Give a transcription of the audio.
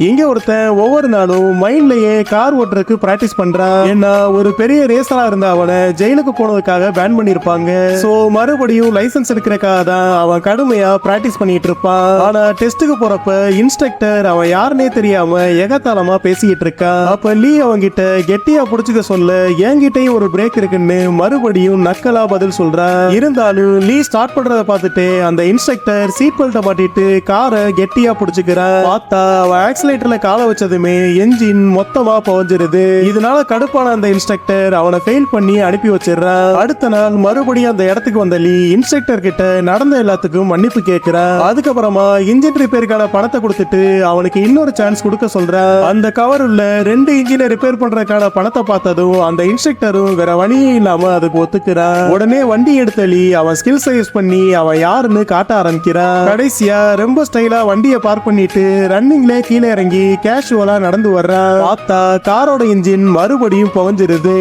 இங்க ஒருத்தன் ஒவ்வொரு நாளும் மைண்ட்லயே கார் ஓட்டுறதுக்கு பிராக்டிஸ் பண்றான். ஏன்னா ஒரு பெரிய ரேசரா இருந்த அவனை ஜெயிலுக்கு போனதுக்காக பேன் பண்ணிருப்பாங்க. சோ மறுபடியும் லைசன்ஸ் எடுக்கிறதுக்காக தான் அவன் கடுமையா பிராக்டிஸ் பண்ணிட்டு இருப்பான். ஆனா டெஸ்ட்டுக்கு போறப்ப இன்ஸ்ட்ரக்டர் அவன் யாருன்னே தெரியாம எகத்தாளமா பேசிட்டு இருக்கான். அப்ப லீ அவங்கிட்ட கெட்டியா புடிச்சுக்க சொல்ல என்கிட்டயும் ஒரு பிரேக் இருக்குன்னு மறுபடியும் நக்கலா பதில் சொல்றான். இருந்தாலும் லீ ஸ்டார்ட் பண்றத பார்த்துட்டு அந்த இன்ஸ்ட்ரக்டர் சீட் பெல்ட்டை மாட்டிட்டு காரை கெட்டியா புடிச்சுக்கிறான். பார்த்தா அவன் ஆக்சிலேட்டர்ல காலை வச்சதுமே என்ஜின் மொத்தமா பவஞ்சிருது. இதனால கடுப்பான அந்த இன்ஸ்ட்ரக்டர் அவனை ஃபெயில் பண்ணி அனுப்பி வச்சிடறான். அடுத்த நாள் மறுபடியும் அந்த இடத்துக்கு வந்த லீ இன்ஸ்ட்ரக்டர் கிட்ட நடந்த எல்லாத்துக்கும் மன்னிப்பு கேட்கிறான். அதுக்கப்புறமா இன்ஜின் ரிப்பேருக்கான பணத்தை கொடுத்துட்டு அவனுக்கு இன்னொரு சான்ஸ் கொடுக்க சொல்றான். அந்த கவர் உள்ள 2 இன்ஜினை ரிப்பேர் பண்றதுக்கான பணத்தை பார்த்ததும் அந்த இன்ஸ்ட்ரக்டரும் வேற வழியே இல்லாம அதுக்கு ஒத்துக்கிறான். உடனே வண்டி எடுத்த லீ அவன் ஸ்கில்ஸை யூஸ் பண்ணி அவன் யாருன்னு காட்ட ஆரம்பிக்கிறான். கடைசியா ரொம்ப ஸ்டைலா வண்டியை பார்க் பண்ணிட்டு ரன்னிங்ல கீழே இறங்கி கேஷுவலா நடந்து வர்றான். பார்த்தா காரோட இன்ஜின் மறுபடியும் புகஞ்சிருது.